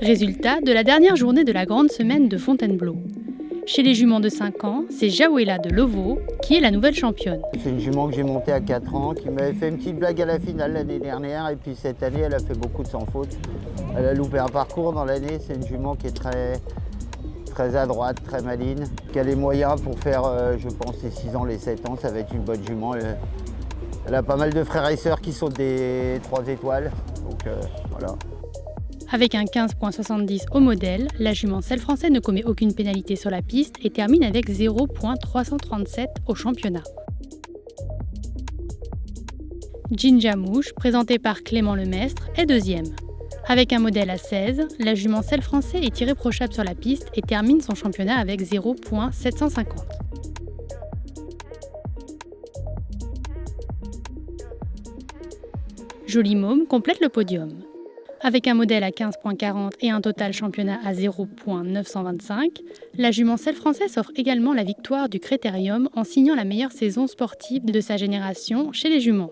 Résultat de la dernière journée de la grande semaine de Fontainebleau. Chez les juments de 5 ans, c'est Jaouela de Lovo qui est la nouvelle championne. C'est une jument que j'ai montée à 4 ans, qui m'avait fait une petite blague à la finale l'année dernière et puis cette année elle a fait beaucoup de sans faute. Elle a loupé un parcours dans l'année, c'est une jument qui est très à droite, très maligne, qui a les moyens pour faire, je pense, les 6 ans, les 7 ans, ça va être une bonne jument. Elle a pas mal de frères et sœurs qui sont des 3 étoiles, donc voilà. Avec un 15,70 au modèle, la jument Selle Français ne commet aucune pénalité sur la piste et termine avec 0,337 au championnat. Jinja Mouche, présentée par Clément Lemestre, est deuxième. Avec un modèle à 16, la jument Selle Français est irréprochable sur la piste et termine son championnat avec 0,750. Joli Môme complète le podium. Avec un modèle à 15,40 et un total championnat à 0,925, la jument Selle Français s'offre également la victoire du Critérium en signant la meilleure saison sportive de sa génération chez les juments.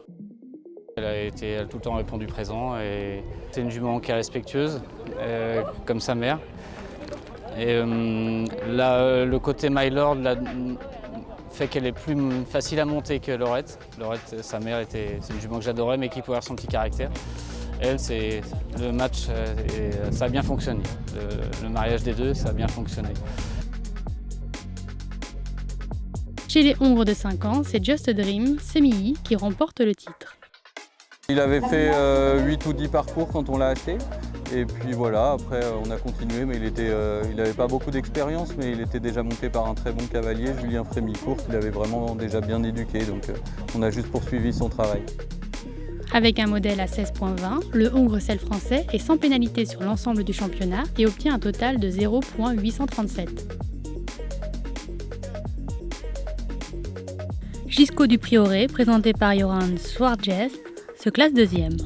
Elle a tout le temps répondu présent et c'est une jument qui est respectueuse, comme sa mère. Et le côté My Lord fait qu'elle est plus facile à monter que Lorette. Lorette, sa mère, c'est une jument que j'adorais mais qui pouvait avoir son petit caractère. Elle, c'est le match, ça a bien fonctionné. Le mariage des deux, ça a bien fonctionné. Chez les hongres de 5 ans, c'est Just a Dream, Semilly, qui remporte le titre. Il avait fait 8 ou 10 parcours quand on l'a acheté. Et puis voilà, après on a continué, mais il n'avait pas beaucoup d'expérience, mais il était déjà monté par un très bon cavalier, Julien Frémicourt, qu'il avait vraiment déjà bien éduqué. Donc on a juste poursuivi son travail. Avec un modèle à 16,20, le hongre Selle Français est sans pénalité sur l'ensemble du championnat et obtient un total de 0,837. Gisco du Prieuré, présenté par Joran Swartjes, se classe deuxième.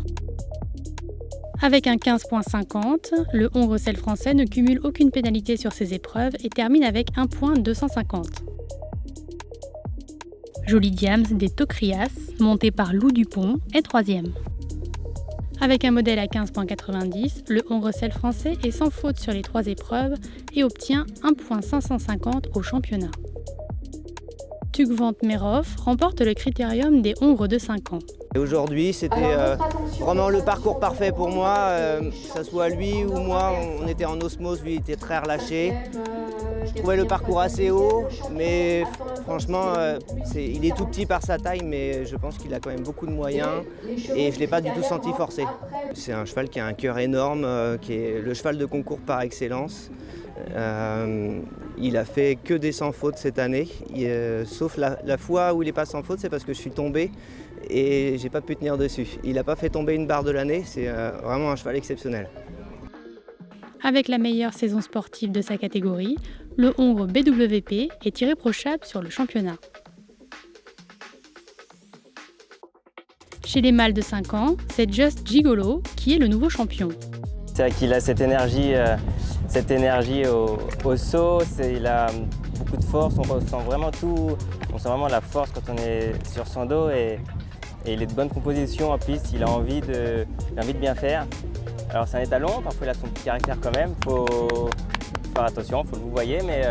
Avec un 15,50, le hongre Selle Français ne cumule aucune pénalité sur ses épreuves et termine avec 1,250. Joli Diams des Tocrias, monté par Lou Dupont, est troisième. Avec un modèle à 15,90, le hongre Selle Français est sans faute sur les 3 épreuves et obtient 1,550 au championnat. Tugvant Merov remporte le critérium des hongres de 5 ans. Aujourd'hui, c'était vraiment le parcours parfait pour moi, que ce soit lui ou moi, on était en osmose, lui était très relâché. Je trouvais le parcours assez haut, mais franchement, il est tout petit par sa taille, mais je pense qu'il a quand même beaucoup de moyens et je ne l'ai pas du tout senti forcé. C'est un cheval qui a un cœur énorme, qui est le cheval de concours par excellence. Il a fait que des sans faute cette année, sauf la fois où il n'est pas sans faute, c'est parce que je suis tombé et j'ai pas pu tenir dessus. Il n'a pas fait tomber une barre de l'année, c'est vraiment un cheval exceptionnel. Avec la meilleure saison sportive de sa catégorie, le hongre BWP est irréprochable sur le championnat. Chez les mâles de 5 ans, c'est Just Gigolo qui est le nouveau champion. C'est vrai qu'il a cette énergie au saut, il a beaucoup de force, on ressent vraiment tout, on sent vraiment la force quand on est sur son dos et il est de bonne composition en piste, il a envie de bien faire. Alors c'est un étalon, parfois il a son petit caractère quand même, il faut faire attention, il faut le vous voyez, mais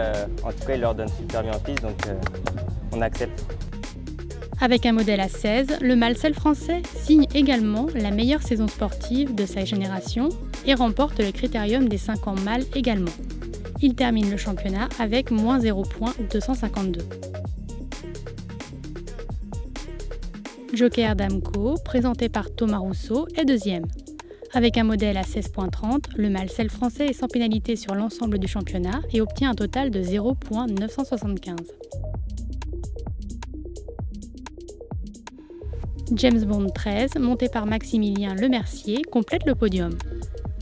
en tout cas il leur donne super bien en piste, donc on accepte. Avec un modèle à 16, le mâle Selle Français signe également la meilleure saison sportive de sa génération et remporte le critérium des 5 ans mâles également. Il termine le championnat avec moins 0,252. Joker d'Amco, présenté par Thomas Rousseau, est deuxième. Avec un modèle à 16,30, le mâle Selle Français est sans pénalité sur l'ensemble du championnat et obtient un total de 0,975. James Bond 13, monté par Maximilien Lemercier, complète le podium.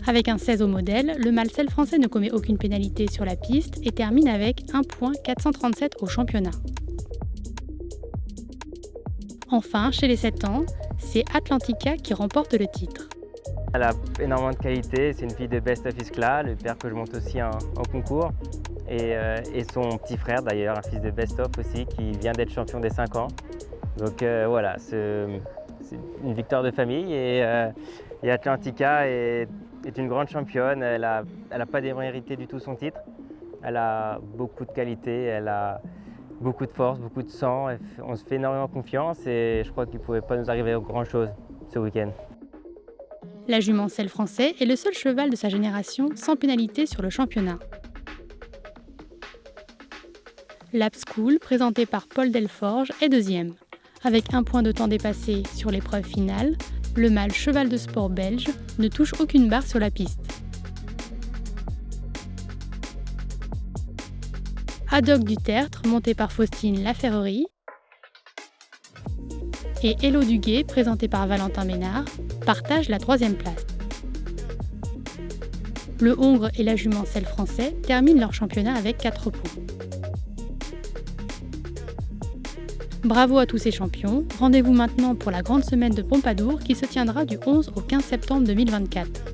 Avec un 16 au modèle, le mâle Selle Français ne commet aucune pénalité sur la piste et termine avec 1,437 au championnat. Enfin, chez les 7 ans, c'est Atlantica qui remporte le titre. Elle a énormément de qualité, c'est une fille de Best of Iskla, le père que je monte aussi en concours. Et son petit frère d'ailleurs, un fils de Best of aussi, qui vient d'être champion des 5 ans. Donc voilà, c'est une victoire de famille et Atlantica est est une grande championne. Elle n'a pas démérité du tout son titre. Elle a beaucoup de qualité, elle a beaucoup de force, beaucoup de sang. On se fait énormément confiance et je crois qu'il ne pouvait pas nous arriver grand-chose ce week-end. La jument Selle Français est le seul cheval de sa génération sans pénalité sur le championnat. Lap School, présenté par Paul Delforge, est deuxième. Avec un point de temps dépassé sur l'épreuve finale, le mâle cheval de sport belge ne touche aucune barre sur la piste. Haddock du Tertre, monté par Faustine Laferrerie, et Hello Duguay, présenté par Valentin Ménard, partagent la troisième place. Le Hongre et la jument Selle Français terminent leur championnat avec 4 points. Bravo à tous ces champions. Rendez-vous maintenant pour la grande semaine de Pompadour qui se tiendra du 11 au 15 septembre 2024.